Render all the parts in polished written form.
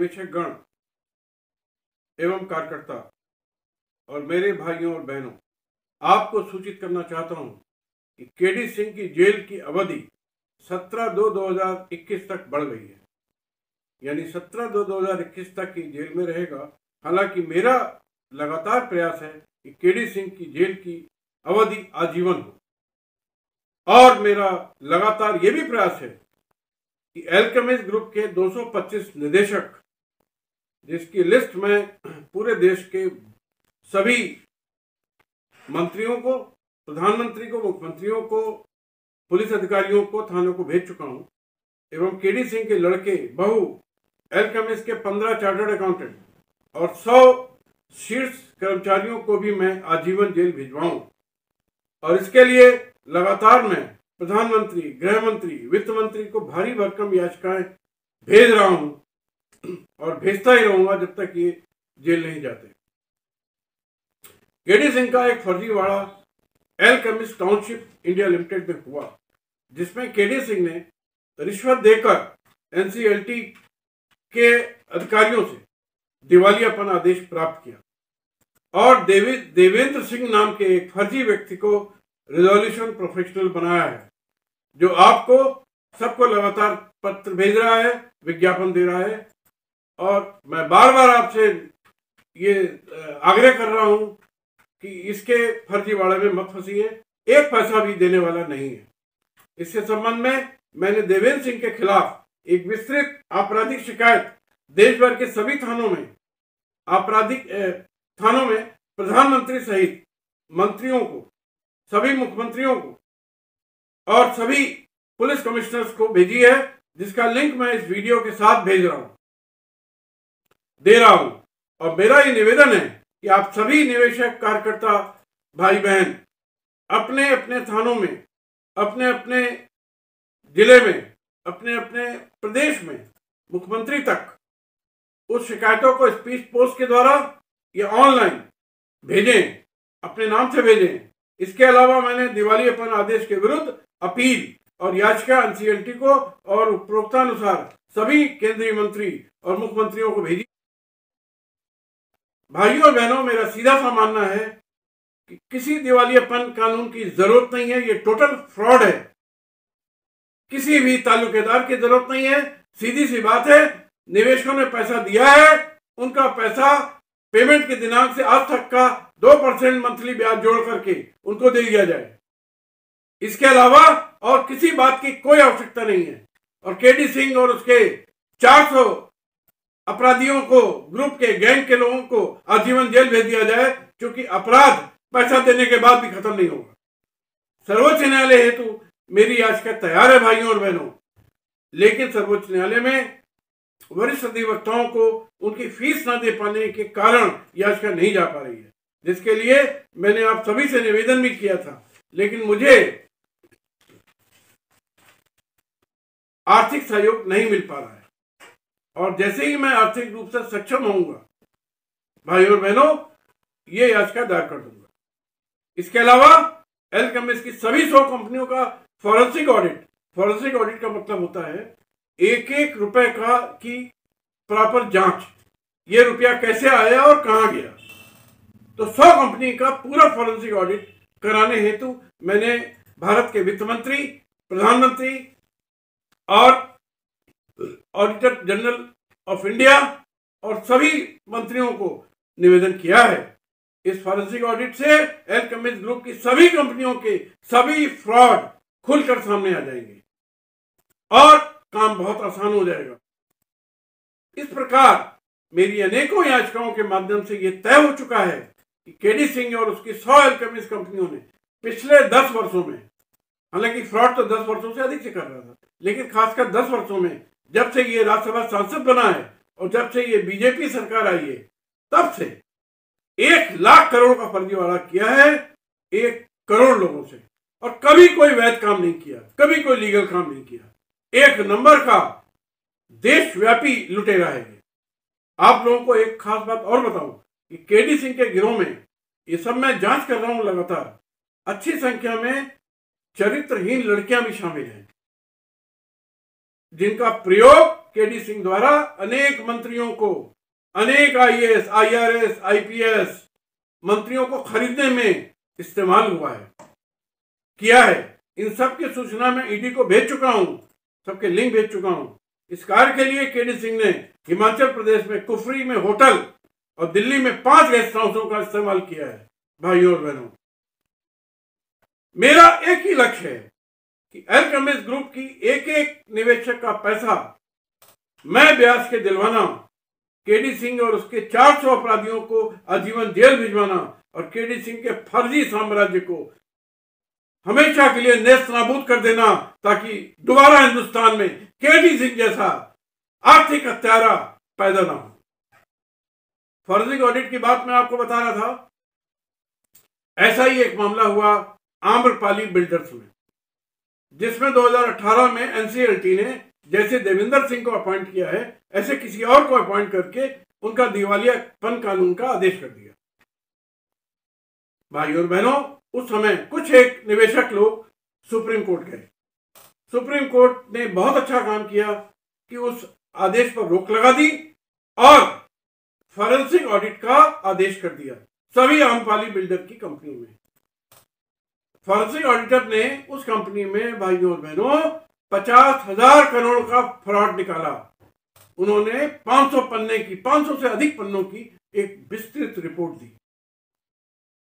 निवेशक गण एवं कार्यकर्ता और मेरे भाइयों और बहनों, आपको सूचित करना चाहता हूं कि केडी सिंह की जेल की अवधि 17/2/2021 तक बढ़ गई है। यानी 17/2/2021 तक की जेल में रहेगा। हालांकि मेरा लगातार प्रयास है कि केडी सिंह की जेल की अवधि आजीवन हो, और मेरा लगातार ये भी प्रयास है कि एल्केमिस्ट ग्रुप के 225 निदेशक, जिसकी लिस्ट में पूरे देश के सभी मंत्रियों को, प्रधानमंत्री को, मुख्यमंत्रियों को, पुलिस अधिकारियों को, थानों को भेज चुका हूं, एवं केडी सिंह के लड़के, बहू, एल्केमिस्ट के 15 चार्टर्ड अकाउंटेंट और 100 शीर्ष कर्मचारियों को भी मैं आजीवन जेल भिजवाऊं। और इसके लिए लगातार मैं प्रधानमंत्री, गृह मंत्री, वित्त मंत्री को भारी भरकम याचिकाएं भेज रहा हूं और भेजता ही रहूंगा जब तक ये जेल नहीं जाते। केडी सिंह का एक फर्जीवाड़ा एल्केमिस्ट टाउनशिप इंडिया लिमिटेड में हुआ, जिसमें केडी सिंह ने रिश्वत देकर एनसीएलटी के अधिकारियों से दिवालियापन आदेश प्राप्त किया और देवेंद्र सिंह नाम के एक फर्जी व्यक्ति को रिजोल्यूशन प्रोफेशनल बनाया है, जो आपको सबको लगातार पत्र भेज रहा है, विज्ञापन दे रहा है। और मैं बार बार आपसे ये आग्रह कर रहा हूं कि इसके फर्जीवाड़े में मत फंसिए, एक पैसा भी देने वाला नहीं है। इसके संबंध में मैंने देवेंद्र सिंह के खिलाफ एक विस्तृत आपराधिक शिकायत देश भर के सभी थानों में, आपराधिक थानों में प्रधानमंत्री सहित मंत्रियों को, सभी मुख्यमंत्रियों को और सभी पुलिस कमिश्नर्स को भेजी है, जिसका लिंक मैं इस वीडियो के साथ दे रहा हूं। और मेरा ये निवेदन है कि आप सभी निवेशक, कार्यकर्ता, भाई बहन अपने अपने थानों में, अपने अपने जिले में, अपने अपने प्रदेश में मुख्यमंत्री तक उस शिकायतों को स्पीड पोस्ट के द्वारा या ऑनलाइन भेजें, अपने नाम से भेजें। इसके अलावा मैंने दिवालियापन आदेश के विरुद्ध अपील और याचिका एनसीएलटी को और उपरोक्तानुसार सभी केंद्रीय मंत्री और मुख्यमंत्रियों को भेजी। भाइयों और बहनों, मेरा सीधा सा मानना है कि किसी दिवालियापन कानून की जरूरत नहीं है। ये टोटल फ्रॉड है। किसी भी ताल्लुकेदार की जरूरत नहीं है। सीधी सी बात है, निवेशकों ने पैसा दिया है, उनका पैसा पेमेंट के दिनांक से आज तक का 2% मंथली ब्याज जोड़ करके उनको दे दिया जाए। इसके अलावा और किसी बात की कोई आवश्यकता नहीं है। और केडी सिंह और उसके 400 अपराधियों को, ग्रुप के, गैंग के लोगों को आजीवन जेल भेज दिया जाए, क्योंकि अपराध पैसा देने के बाद भी खत्म नहीं होगा। सर्वोच्च न्यायालय हेतु मेरी याचिका तैयार है भाइयों और बहनों, लेकिन सर्वोच्च न्यायालय में वरिष्ठ अधिवक्ताओं को उनकी फीस न दे पाने के कारण याचिका नहीं जा पा रही है, जिसके लिए मैंने आप सभी से निवेदन भी किया था, लेकिन मुझे आर्थिक सहयोग नहीं मिल पा रहा है। और जैसे ही मैं आर्थिक रूप से सक्षम होऊंगा भाइयों और बहनों, ये याचिका दायर कर दूंगा। इसके अलावा एल्केमिस्ट की सभी 100 कंपनियों का फॉरेंसिक ऑडिट का मतलब होता है एक एक रुपए का की प्रॉपर जांच, ये रुपया कैसे आया और कहां गया। तो 100 कंपनी का पूरा फॉरेंसिक ऑडिट कराने हेतु मैंने भारत के वित्त मंत्री, प्रधानमंत्री और ऑडिटर जनरल ऑफ इंडिया और सभी मंत्रियों को निवेदन किया है। इस फॉरेंसिक ऑडिट से एल्केमिस्ट ग्रुप की सभी कंपनियों के सभी फ्रॉड खुलकर सामने आ जाएंगे और काम बहुत आसान हो जाएगा। इस प्रकार मेरी अनेकों याचिकाओं के माध्यम से यह तय हो चुका है कि केडी सिंह और उसकी 100 एल्केमिस्ट कंपनियों ने पिछले 10 वर्षों में, हालांकि फ्रॉड तो 10 वर्षों से अधिक से कर रहा था, लेकिन खासकर 10 वर्षों में, जब से ये राज्यसभा सांसद बना है और जब से ये बीजेपी सरकार आई है, तब से 1 लाख करोड़ का फर्जीवाड़ा किया है 1 करोड़ लोगों से, और कभी कोई वैध काम नहीं किया, कभी कोई लीगल काम नहीं किया। एक नंबर का देशव्यापी लुटेरा है। आप लोगों को एक खास बात और बताऊं कि केडी सिंह के गिरोह में, ये सब मैं जांच कर रहा हूं लगातार, अच्छी संख्या में चरित्रहीन लड़कियां भी शामिल हैं, जिनका प्रयोग केडी सिंह द्वारा अनेक मंत्रियों को, अनेक आईएएस, आईआरएस, आईपीएस मंत्रियों को खरीदने में इस्तेमाल हुआ है, किया है। इन सब की सूचना मैं ईडी को भेज चुका हूं, सबके लिंक भेज चुका हूं। इस कार्य के लिए केडी सिंह ने हिमाचल प्रदेश में कुफरी में होटल और दिल्ली में 5 गेस्ट हाउसों का इस्तेमाल किया है। भाइयों और बहनों, मेरा एक ही लक्ष्य है कि एलकेमिस्ट ग्रुप की एक एक निवेशक का पैसा मैं ब्याज के दिलवाना, केडी सिंह और उसके 400 अपराधियों को आजीवन जेल भिजवाना और केडी सिंह के फर्जी साम्राज्य को हमेशा के लिए नेस्त नाबूद कर देना, ताकि दोबारा हिंदुस्तान में केडी सिंह जैसा आर्थिक हत्यारा पैदा ना हो। फर्जी ऑडिट की बात मैं आपको बता रहा था, ऐसा ही एक मामला हुआ आम्रपाली बिल्डर्स में, जिसमें 2018 में एनसीएलटी ने जैसे देविंदर सिंह को अपॉइंट किया है, ऐसे किसी और को अपॉइंट करके उनका दिवालियापन कानून का आदेश कर दिया। भाइयों और बहनों, उस समय कुछ एक निवेशक लोग सुप्रीम कोर्ट गए। सुप्रीम कोर्ट ने बहुत अच्छा काम किया कि उस आदेश पर रोक लगा दी और फॉरेंसिक ऑडिट का आदेश कर दिया सभी आम्रपाली बिल्डर की कंपनी में। फॉरेंसिक ऑडिटर ने उस कंपनी में, भाइयों और बहनों, 50,000 करोड़ का फ्रॉड निकाला। उन्होंने 500 से अधिक पन्नों की एक विस्तृत रिपोर्ट दी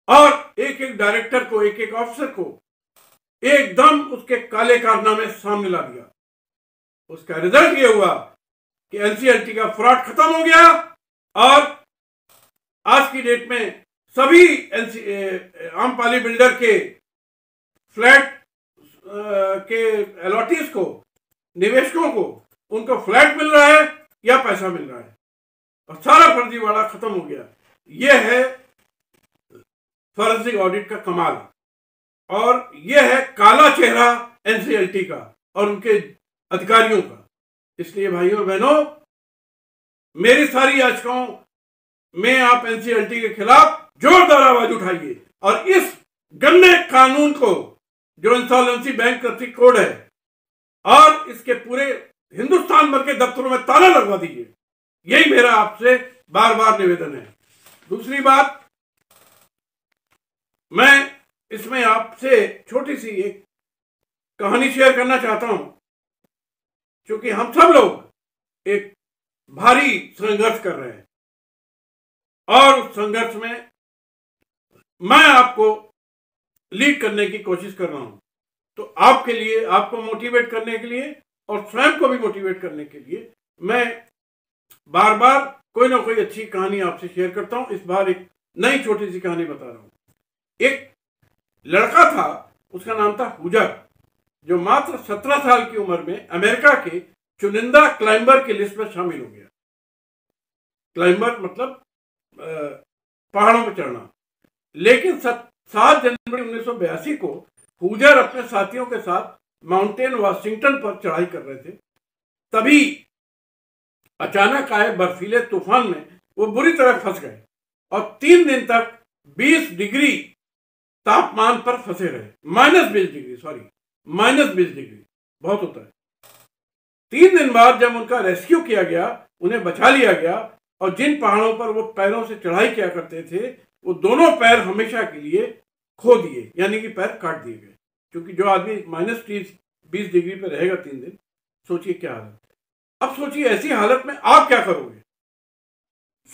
और एक एक डायरेक्टर को, एक एक ऑफिसर को एकदम उसके काले कारनामे सामने ला दिया। उसका रिजल्ट ये हुआ कि एनसीएलटी का फ्रॉड खत्म हो गया और आज की डेट में सभी आम्रपाली बिल्डर के फ्लैट के अलॉटीज को, निवेशकों को, उनको फ्लैट मिल रहा है या पैसा मिल रहा है और सारा फर्जीवाड़ा खत्म हो गया। यह है फॉरेंसिक ऑडिट का कमाल और यह है काला चेहरा एनसीएलटी का और उनके अधिकारियों का। इसलिए भाइयों और बहनों, मेरी सारी याचिकाओं में आप एनसीएलटी के खिलाफ जोरदार आवाज उठाइए और इस गंदे कानून को, जो इंसॉल्वेंसी बैंक्रप्सी कोड है, और इसके पूरे हिंदुस्तान भर के दफ्तरों में ताला लगवा दीजिए। यही मेरा आपसे बार बार निवेदन है। दूसरी बात, मैं इसमें आपसे छोटी सी एक कहानी शेयर करना चाहता हूं, क्योंकि हम सब लोग एक भारी संघर्ष कर रहे हैं और उस संघर्ष में मैं आपको लीड करने की कोशिश कर रहा हूं। तो आपके लिए, आपको मोटिवेट करने के लिए और स्वयं को भी मोटिवेट करने के लिए मैं बार बार कोई ना कोई अच्छी कहानी आपसे शेयर करता हूं। इस बार एक नई छोटी सी कहानी बता रहा हूं। एक लड़का था, उसका नाम था हुजर, जो मात्र 17 साल की उम्र में अमेरिका के चुनिंदा क्लाइंबर की लिस्ट में शामिल हो गया। क्लाइंबर मतलब पहाड़ों पर चढ़ना। लेकिन 7 जनवरी 1982 को हुजर अपने साथियों के साथ माउंटेन वाशिंगटन पर चढ़ाई कर रहे थे। तभी अचानक आए बर्फीले तूफान में वो बुरी तरह फंस गए और 3 दिन तक 20 डिग्री तापमान पर फंसे रहे। -20 डिग्री बहुत होता है। 3 दिन बाद जब उनका रेस्क्यू किया गया, उन्हें बचा लिया गया और जिन पहाड़ों पर वो पैरों से चढ़ाई किया करते थे, वो दोनों पैर हमेशा के लिए खो दिए, यानी कि पैर काट दिए गए। क्योंकि जो आदमी -20 डिग्री पर रहेगा 3 दिन, सोचिए क्या हालत। अब सोचिए ऐसी हालत में आप क्या करोगे,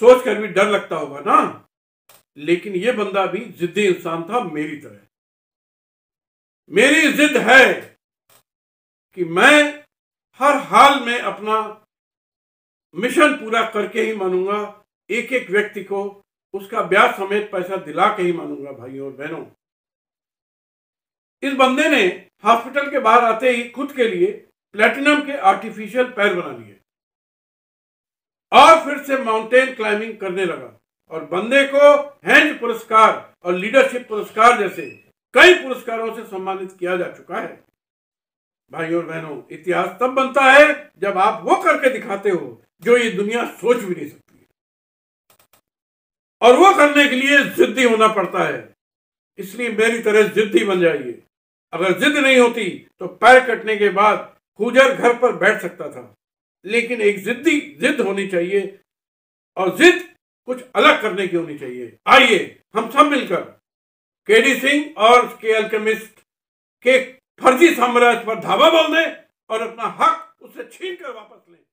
सोचकर भी डर लगता होगा ना। लेकिन ये बंदा भी जिद्दी इंसान था मेरी तरह। मेरी जिद है कि मैं हर हाल में अपना मिशन पूरा करके ही मानूंगा, एक एक व्यक्ति को उसका ब्याज समेत पैसा दिला के ही मानूंगा। भाइयों और बहनों, इस बंदे ने हॉस्पिटल के बाहर आते ही खुद के लिए प्लेटिनम के आर्टिफिशियल पैर बना लिए और फिर से माउंटेन क्लाइंबिंग करने लगा और बंदे को हैंड पुरस्कार और लीडरशिप पुरस्कार जैसे कई पुरस्कारों से सम्मानित किया जा चुका है। भाइयों और बहनों, इतिहास तब बनता है जब आप वो करके दिखाते हो जो ये दुनिया सोच भी नहीं सकती है, और वो करने के लिए जिद्दी होना पड़ता है। इसलिए मेरी तरह जिद्दी बन जाइए। अगर जिद नहीं होती तो पैर कटने के बाद हुजर घर पर बैठ सकता था, लेकिन एक जिद होनी चाहिए और जिद कुछ अलग करने की होनी चाहिए। आइए हम सब मिलकर केडी सिंह और के अल्केमिस्ट के फर्जी साम्राज्य पर धावा बोल दें और अपना हक उससे छीन कर वापस लें।